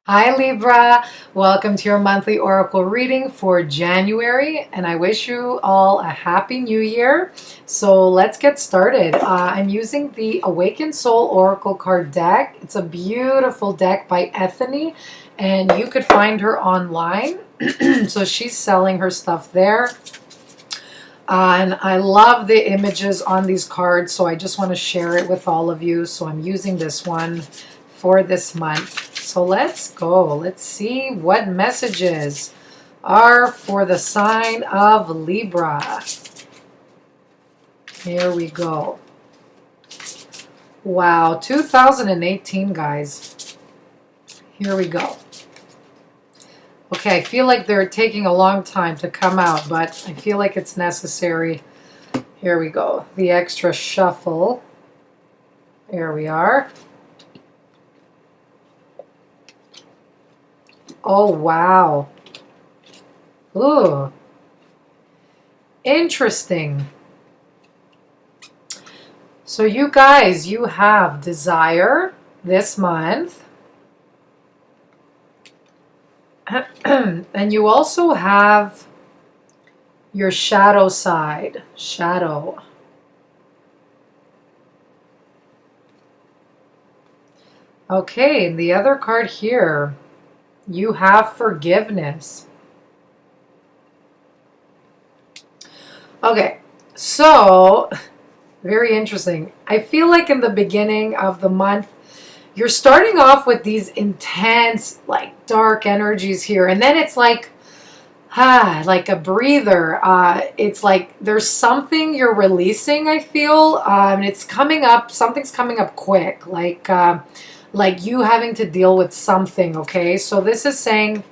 Hi Libra, welcome to your monthly oracle reading for January, and I wish you all a happy new year. So let's get started. I'm using the Awakened Soul Oracle card deck. It's a beautiful deck by Ethany, and you could find her online. So she's selling her stuff there. And I love the images on these cards, so I just want to share it with all of you. So I'm using this one for this month. So let's go. Let's see what messages are for the sign of Libra. Here we go. Wow, 2018, guys. Here we go. Okay, I feel like they're taking a long time to come out, but I feel like it's necessary. Here we go. The extra shuffle. Here we are. Oh, wow. Ooh. Interesting. So you guys, you have desire this month. And you also have your shadow side. Shadow. Okay, the other card here, you have forgiveness. Okay, so very interesting. I feel like in the beginning of the month, you're starting off with these intense, like dark energies here, and then it's like a breather. It's like there's something you're releasing, I feel. It's coming up, something's coming up quick, like you having to deal with something, okay? So this is saying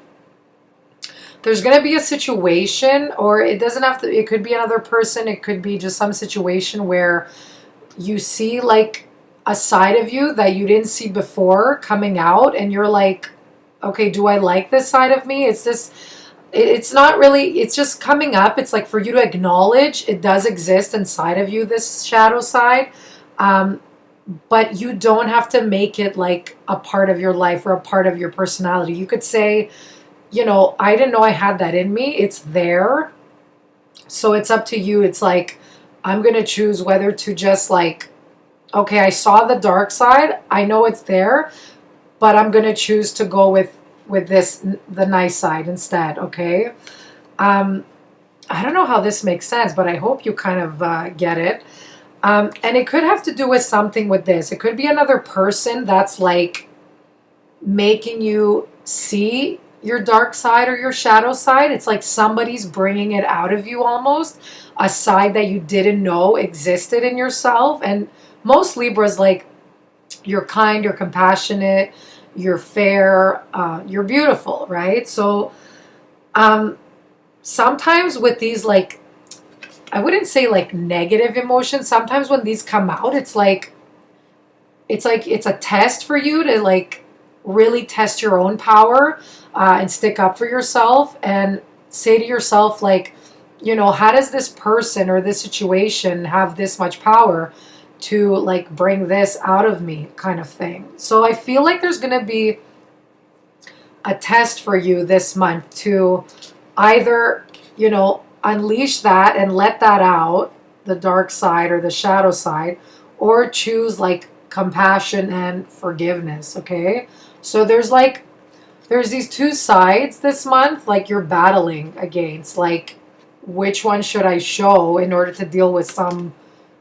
there's going to be a situation, or it doesn't have to, it could be another person, it could be just some situation where you see like a side of you that you didn't see before coming out, and you're like, okay, do I like this side of me? It's not really, it's just coming up. It's like for you to acknowledge it does exist inside of you, this shadow side. But you don't have to make it like a part of your life or a part of your personality. You could say, I didn't know I had that in me. It's there. So it's up to you. It's like, I'm going to choose whether to just like, okay, I saw the dark side. I know it's there, but I'm going to choose to go with this, the nice side instead. Okay. I don't know how this makes sense, but I hope you kind of get it. And it could have to do with something with this. It could be another person that's like making you see your dark side or your shadow side. It's like somebody's bringing it out of you almost, a side that you didn't know existed in yourself. And most Libras, like, you're kind, you're compassionate, you're fair, you're beautiful, right? So sometimes with these, like, I wouldn't say like negative emotions. Sometimes when these come out, it's a test for you to like really test your own power and stick up for yourself and say to yourself, like, how does this person or this situation have this much power to like bring this out of me, kind of thing. So I feel like there's going to be a test for you this month to either, unleash that and let that out, the dark side or the shadow side, or choose like compassion and forgiveness, okay? So there's these two sides this month, like you're battling against, like, which one should I show in order to deal with some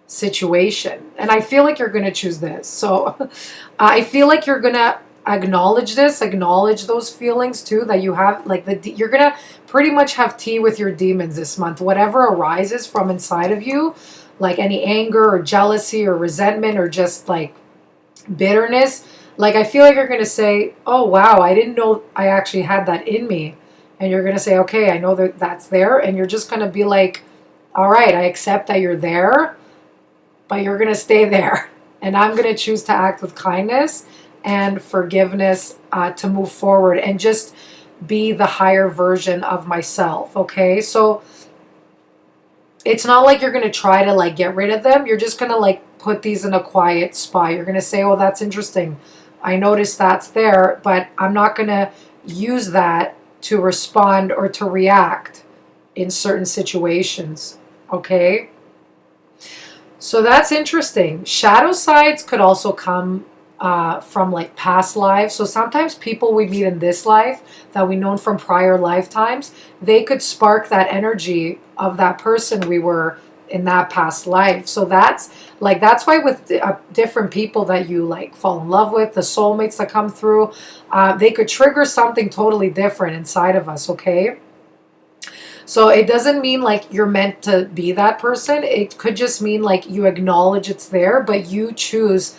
situation? And I feel like you're going to choose this. So I feel like you're going to acknowledge those feelings too that you have, like you're going to pretty much have tea with your demons this month. Whatever arises from inside of you, like any anger or jealousy or resentment or just like bitterness, like I feel like you're going to say, oh wow, I didn't know I actually had that in me. And you're going to say, okay, I know that that's there. And you're just going to be like, all right, I accept that you're there, but you're going to stay there. And I'm going to choose to act with kindness and forgiveness to move forward and just be the higher version of myself. Okay. So it's not like you're going to try to like get rid of them. You're just going to like put these in a quiet spot. You're going to say, oh, that's interesting. I notice that's there, but I'm not going to use that to respond or to react in certain situations. Okay? So that's interesting. Shadow sides could also come from like past lives. So sometimes people we meet in this life that we known from prior lifetimes, they could spark that energy of that person we were in that past life. So that's why with different people that you like fall in love with, the soulmates that come through, they could trigger something totally different inside of us. Okay. So it doesn't mean like you're meant to be that person. It could just mean like you acknowledge it's there, but you choose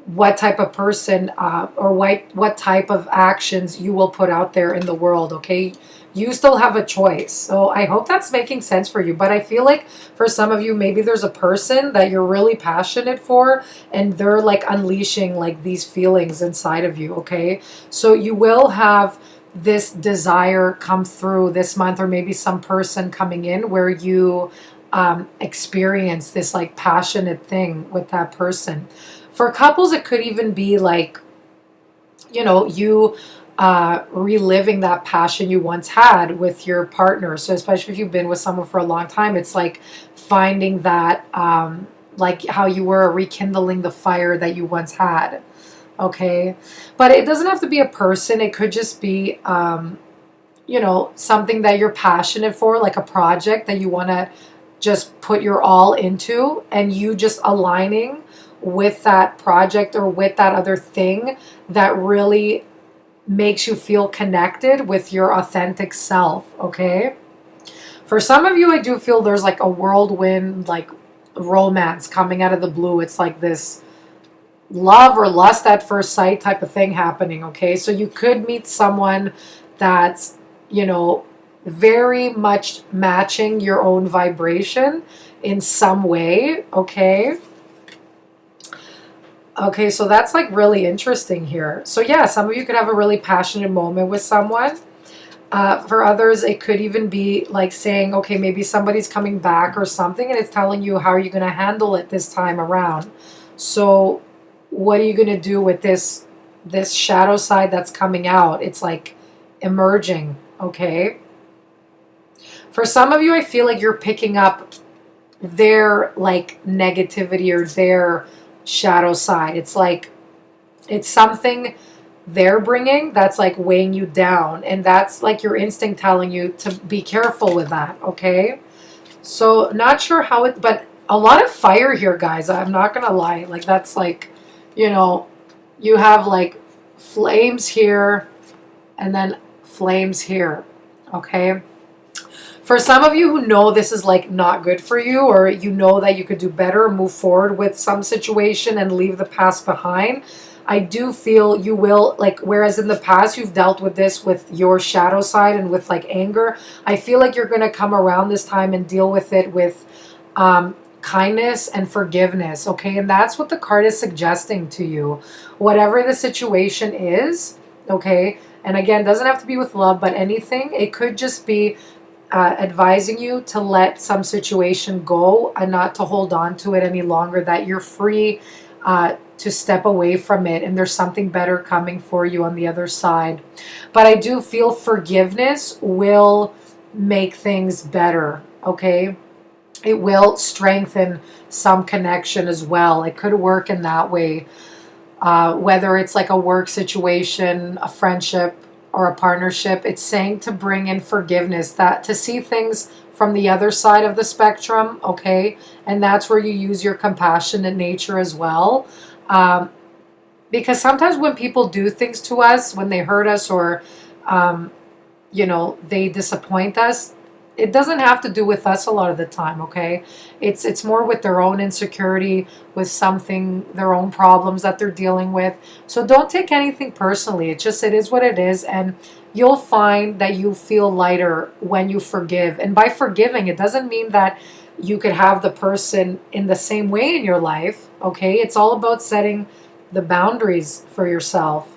what type of person or what type of actions you will put out there in the world. Okay, you still have a choice. So I hope that's making sense for you. But I feel like for some of you, maybe there's a person that you're really passionate for, and they're like unleashing like these feelings inside of you. Okay, so you will have this desire come through this month, or maybe some person coming in where you experience this like passionate thing with that person. For couples, it could even be like, you reliving that passion you once had with your partner. So especially if you've been with someone for a long time, it's like finding that, like how you were rekindling the fire that you once had. Okay. But it doesn't have to be a person. It could just be, something that you're passionate for, like a project that you want to just put your all into, and you just aligning with that project or with that other thing that really makes you feel connected with your authentic self. Okay. For some of you, I do feel there's like a whirlwind, like romance coming out of the blue. It's like this love or lust at first sight type of thing happening. Okay. So you could meet someone that's, very much matching your own vibration in some way. Okay. Okay, so that's like really interesting here. So yeah, some of you could have a really passionate moment with someone. For others, it could even be like saying, okay, maybe somebody's coming back or something, and it's telling you how are you going to handle it this time around. So what are you going to do with this shadow side that's coming out? It's like emerging. Okay. For some of you, I feel like you're picking up their like negativity or their shadow side. It's like it's something they're bringing that's like weighing you down, and that's like your instinct telling you to be careful with that. Okay, so not sure how it, but a lot of fire here, guys. I'm not gonna lie, like that's like, you have like flames here and then flames here. Okay, for some of you who know this is like not good for you, or you know that you could do better, move forward with some situation and leave the past behind, I do feel you will, like, whereas in the past you've dealt with this with your shadow side and with like anger, I feel like you're going to come around this time and deal with it with kindness and forgiveness. Okay, and that's what the card is suggesting to you. Whatever the situation is, okay, and again, doesn't have to be with love, but anything, it could just be advising you to let some situation go and not to hold on to it any longer, that you're free to step away from it, and there's something better coming for you on the other side. But I do feel forgiveness will make things better. Okay, it will strengthen some connection as well. It could work in that way, whether it's like a work situation, a friendship, or a partnership. It's saying to bring in forgiveness, that to see things from the other side of the spectrum. Okay, and that's where you use your compassionate nature as well, because sometimes when people do things to us, when they hurt us, or they disappoint us, it doesn't have to do with us a lot of the time. Okay, it's more with their own insecurity, with something, their own problems that they're dealing with. So don't take anything personally. It is what it is, and you'll find that you feel lighter when you forgive. And by forgiving, it doesn't mean that you could have the person in the same way in your life. Okay, it's all about setting the boundaries for yourself.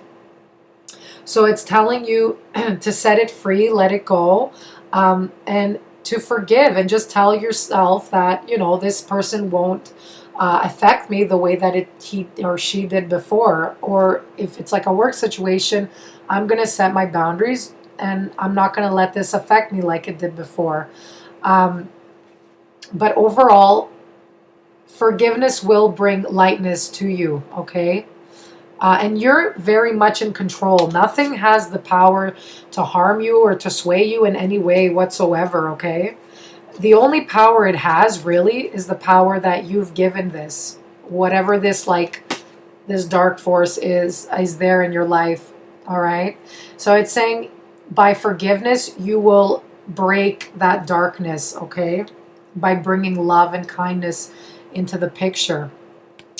So it's telling you to set it free, let it go, and to forgive, and just tell yourself that this person won't affect me the way that he or she did before. Or if it's like a work situation, I'm going to set my boundaries and I'm not going to let this affect me like it did before. But overall, forgiveness will bring lightness to you, okay? And you're very much in control. Nothing has the power to harm you or to sway you in any way whatsoever, okay? The only power it has really is the power that you've given this. Whatever this this dark force is there in your life, all right? So it's saying by forgiveness, you will break that darkness, okay? By bringing love and kindness into the picture.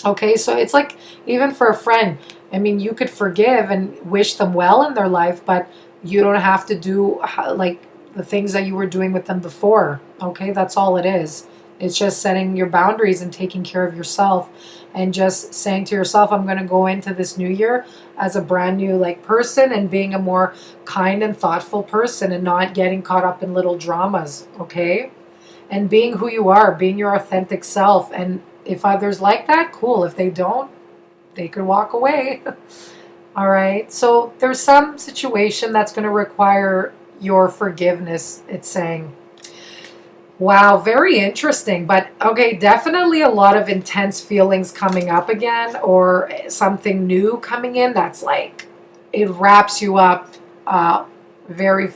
Okay, so it's like even for a friend, I mean, you could forgive and wish them well in their life, but you don't have to do like the things that you were doing with them before. Okay, that's all it is. It's just setting your boundaries and taking care of yourself and just saying to yourself, I'm going to go into this new year as a brand new person and being a more kind and thoughtful person and not getting caught up in little dramas. Okay, and being who you are, being your authentic self. And if others like that, cool. If they don't, they could walk away. All right. So there's some situation that's going to require your forgiveness, it's saying. Wow, very interesting. But okay, definitely a lot of intense feelings coming up again, or something new coming in that's like it wraps you up very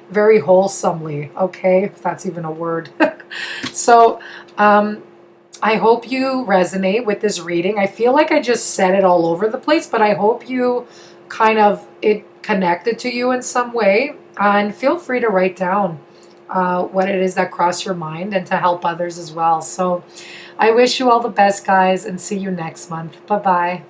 very wholesomely, okay, if that's even a word. So I hope you resonate with this reading. I feel like I just said it all over the place, but I hope you it connected to you in some way. And feel free to write down what it is that crossed your mind and to help others as well. So I wish you all the best, guys, and see you next month. Bye-bye.